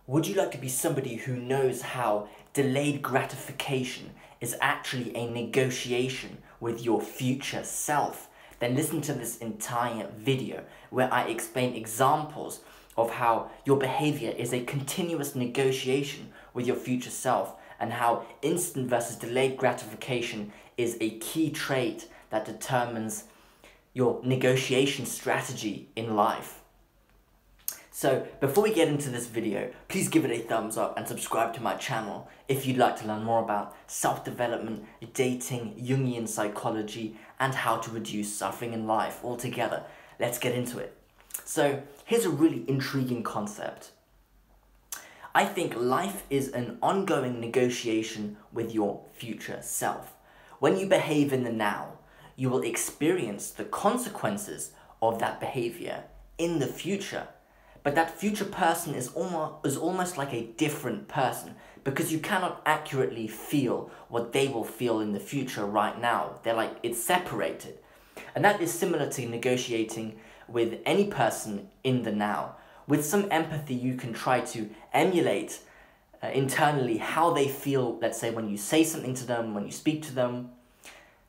Would you like to be somebody who knows how delayed gratification is actually a negotiation with your future self? Then listen to this entire video where I explain examples of how your behavior is a continuous negotiation with your future self, and how instant versus delayed gratification is a key trait that determines your negotiation strategy in life. So before we get into this video, please give it a thumbs up and subscribe to my channel if you'd like to learn more about self-development, dating, Jungian psychology, and how to reduce suffering in life altogether. Let's get into it. So here's a really intriguing concept. I think life is an ongoing negotiation with your future self. When you behave in the now, you will experience the consequences of that behavior in the future. But that future person is almost like a different person, because you cannot accurately feel what they will feel in the future right now. It's separated. And that is similar to negotiating with any person in the now. With some empathy, you can try to emulate internally how they feel, let's say when you say something to them, when you speak to them,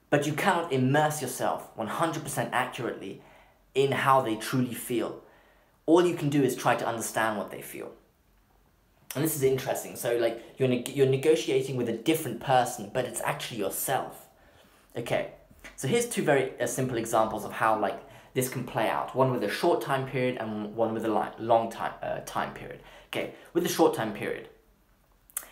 but you cannot immerse yourself 100% accurately in how they truly feel. All you can do is try to understand what they feel. And this is interesting. So you're negotiating with a different person, but it's actually yourself. Okay, so here's two very simple examples of how this can play out. One with a short time period and one with a long time period. Okay, with the short time period,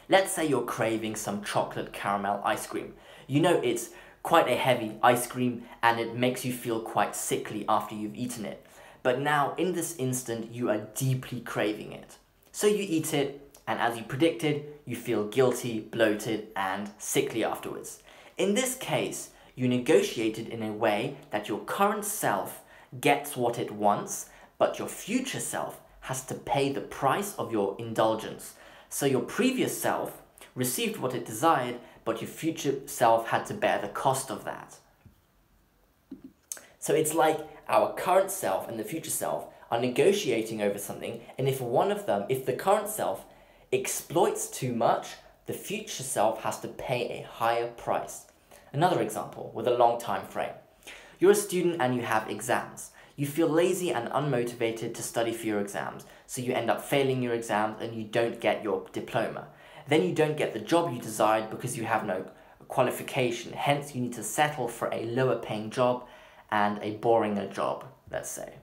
let's say you're craving some chocolate caramel ice cream. You know it's quite a heavy ice cream and it makes you feel quite sickly after you've eaten it. But now, in this instant, you are deeply craving it. So you eat it, and as you predicted, you feel guilty, bloated, and sickly afterwards. In this case, you negotiated in a way that your current self gets what it wants, but your future self has to pay the price of your indulgence. So your previous self received what it desired, but your future self had to bear the cost of that. So it's like our current self and the future self are negotiating over something, and if the current self exploits too much, the future self has to pay a higher price. Another example with a long time frame. You're a student and you have exams. You feel lazy and unmotivated to study for your exams, so you end up failing your exams and you don't get your diploma. Then you don't get the job you desired because you have no qualification, hence you need to settle for a lower paying job and a boringer job, let's say.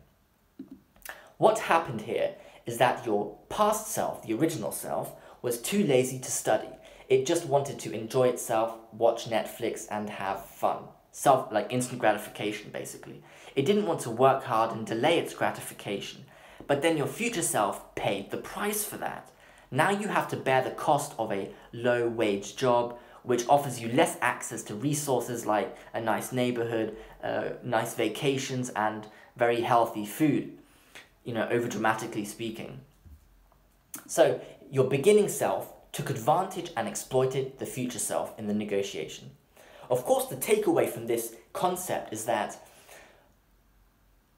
What happened here is that your past self, the original self, was too lazy to study. It just wanted to enjoy itself, watch Netflix, and have fun. Instant gratification, basically. It didn't want to work hard and delay its gratification. But then your future self paid the price for that. Now you have to bear the cost of a low-wage job, which offers you less access to resources like a nice neighborhood, nice vacations, and very healthy food, over-dramatically speaking. So your beginning self took advantage and exploited the future self in the negotiation. Of course, the takeaway from this concept is that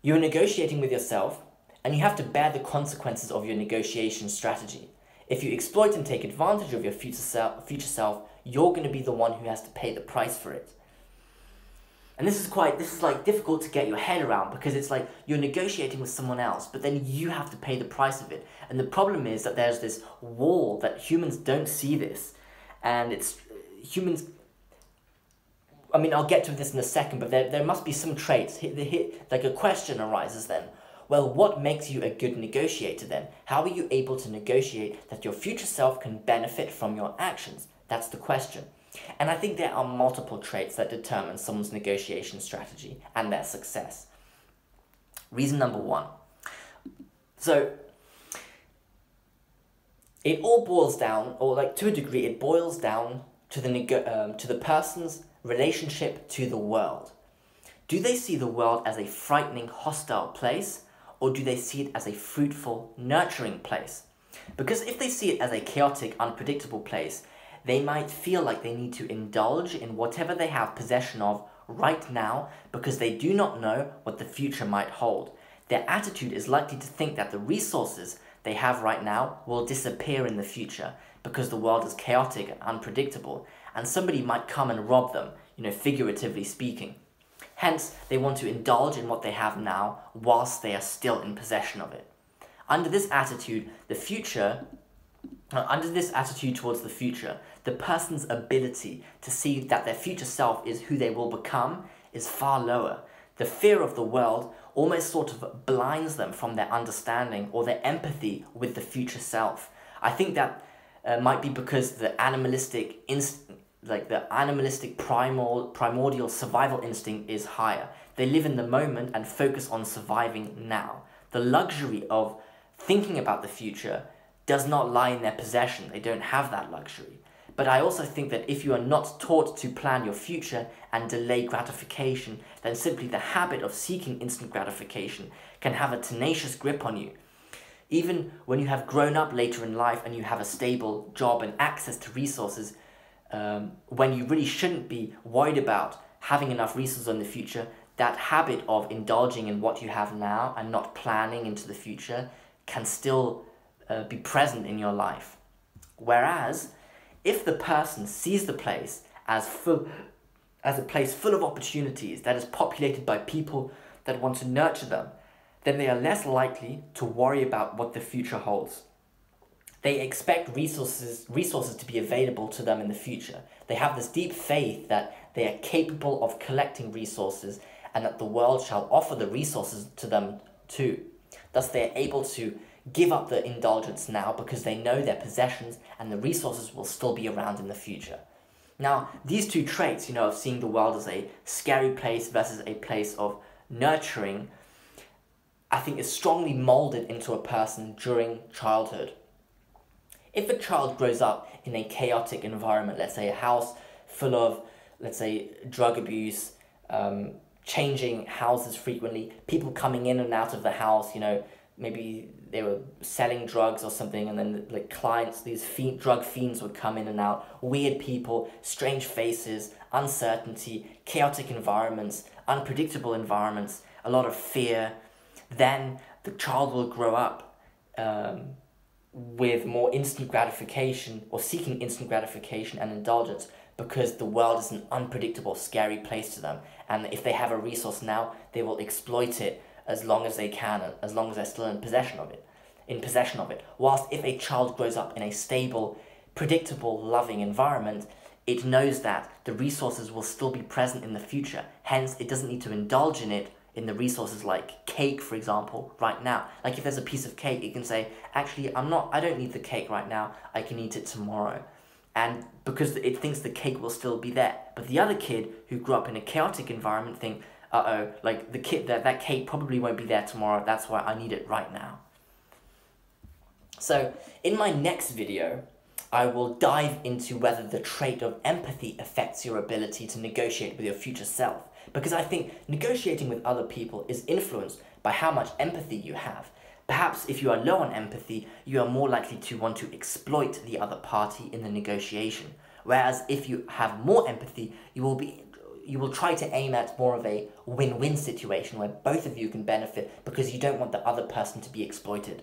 you're negotiating with yourself and you have to bear the consequences of your negotiation strategy. If you exploit and take advantage of your future self, you're going to be the one who has to pay the price for it. And this is difficult to get your head around, because it's like you're negotiating with someone else, but then you have to pay the price of it. And the problem is that there's this wall that humans don't see this. And I'll get to this in a second, but there must be some traits. Like a question arises then. Well, what makes you a good negotiator then? How are you able to negotiate that your future self can benefit from your actions? That's the question. And I think there are multiple traits that determine someone's negotiation strategy and their success. Reason number one. So, it all boils down, to a degree, it boils down to the person's relationship to the world. Do they see the world as a frightening, hostile place, or do they see it as a fruitful, nurturing place? Because if they see it as a chaotic, unpredictable place, they might feel like they need to indulge in whatever they have possession of right now, because they do not know what the future might hold. Their attitude is likely to think that the resources they have right now will disappear in the future because the world is chaotic and unpredictable, and somebody might come and rob them, figuratively speaking. Hence, they want to indulge in what they have now whilst they are still in possession of it. Under this attitude towards the future, the person's ability to see that their future self is who they will become is far lower. The fear of the world almost sort of blinds them from their understanding or their empathy with the future self. I think that might be because the animalistic primordial survival instinct is higher. They live in the moment and focus on surviving now. The luxury of thinking about the future does not lie in their possession. They don't have that luxury. But I also think that if you are not taught to plan your future and delay gratification, then simply the habit of seeking instant gratification can have a tenacious grip on you. Even when you have grown up later in life and you have a stable job and access to resources, when you really shouldn't be worried about having enough resources in the future, that habit of indulging in what you have now and not planning into the future can still be present in your life. Whereas, if the person sees the place as a place full of opportunities that is populated by people that want to nurture them, then they are less likely to worry about what the future holds. They expect resources to be available to them in the future. They have this deep faith that they are capable of collecting resources and that the world shall offer the resources to them too. Thus, they are able to give up the indulgence now because they know their possessions and the resources will still be around in the future. Now, these two traits, of seeing the world as a scary place versus a place of nurturing, I think is strongly molded into a person during childhood. If a child grows up in a chaotic environment, let's say a house full of, drug abuse, changing houses frequently, people coming in and out of the house, maybe they were selling drugs or something, and then clients, these drug fiends would come in and out, weird people, strange faces, uncertainty, chaotic environments, unpredictable environments, a lot of fear, then the child will grow up with more instant gratification or seeking instant gratification and indulgence because the world is an unpredictable, scary place to them. And if they have a resource now, they will exploit it as long as they can, as long as they're still in possession of it. Whilst if a child grows up in a stable, predictable, loving environment, it knows that the resources will still be present in the future. Hence, it doesn't need to indulge in the resources like cake, for example, right now. Like if there's a piece of cake, it can say, actually, I don't need the cake right now, I can eat it tomorrow. And because it thinks the cake will still be there. But the other kid who grew up in a chaotic environment think, that cake probably won't be there tomorrow, that's why I need it right now. So, in my next video, I will dive into whether the trait of empathy affects your ability to negotiate with your future self. Because I think negotiating with other people is influenced by how much empathy you have. Perhaps if you are low on empathy, you are more likely to want to exploit the other party in the negotiation. Whereas if you have more empathy, you will try to aim at more of a win-win situation where both of you can benefit because you don't want the other person to be exploited.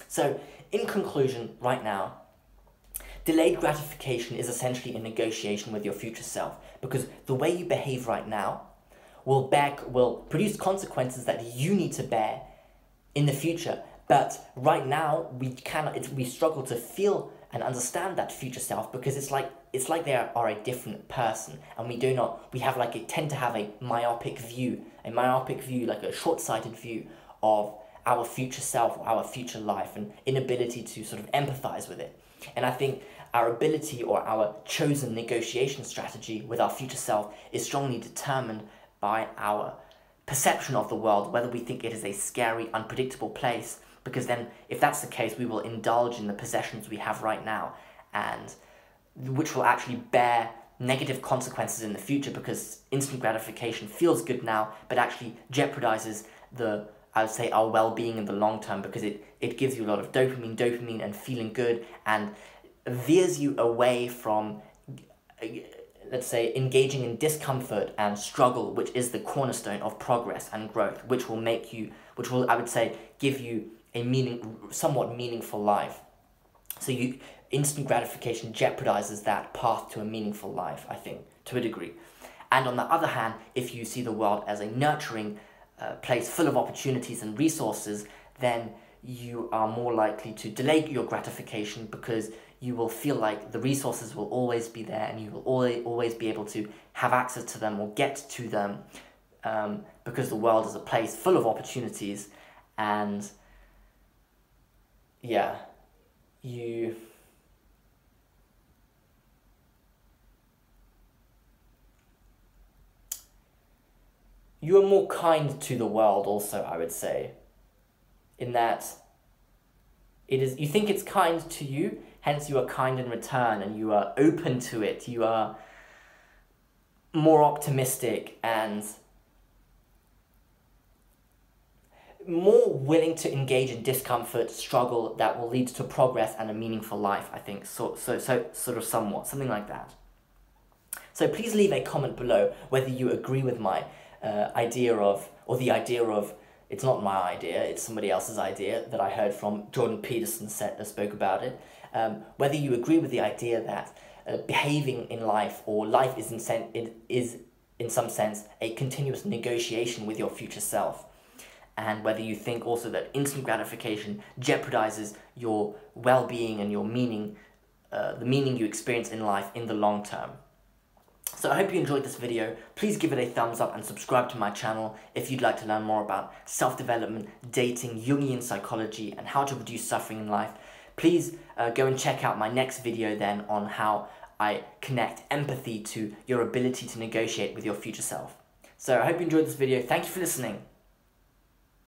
So, in conclusion, right now, delayed gratification is essentially a negotiation with your future self because the way you behave right now will produce consequences that you need to bear in the future. But right now, we struggle to feel and understand that future self because it's like they are a different person, and we tend to have a myopic view, like a short-sighted view of our future self, our future life, and inability to sort of empathize with it. And I think our ability or our chosen negotiation strategy with our future self is strongly determined by our perception of the world, whether we think it is a scary, unpredictable place, because then, if that's the case, we will indulge in the possessions we have right now, and which will actually bear negative consequences in the future because instant gratification feels good now, but actually jeopardizes our well-being in the long term because it gives you a lot of dopamine and feeling good, and veers you away from, let's say, engaging in discomfort and struggle, which is the cornerstone of progress and growth, which will, I would say, give you a somewhat meaningful life. So instant gratification jeopardizes that path to a meaningful life, I think, to a degree. And on the other hand, if you see the world as a nurturing place full of opportunities and resources, then you are more likely to delay your gratification, because you will feel like the resources will always be there and you will always be able to have access to them or get to them, because the world is a place full of opportunities. And yeah, you are more kind to the world also, I would say, in that you think it's kind to you, hence you are kind in return, and you are open to it. You are more optimistic and more willing to engage in discomfort, struggle that will lead to progress and a meaningful life, I think. So sort of somewhat, something like that. So please leave a comment below whether you agree with my idea of, it's not my idea, it's somebody else's idea that I heard from Jordan Peterson spoke about it. Whether you agree with the idea that behaving in life, or life is in some sense a continuous negotiation with your future self. And whether you think also that instant gratification jeopardizes your well-being and your meaning, the meaning you experience in life in the long term. So I hope you enjoyed this video. Please give it a thumbs up and subscribe to my channel if you'd like to learn more about self-development, dating, Jungian psychology, and how to reduce suffering in life. Please go and check out my next video then on how I connect empathy to your ability to negotiate with your future self. So I hope you enjoyed this video. Thank you for listening.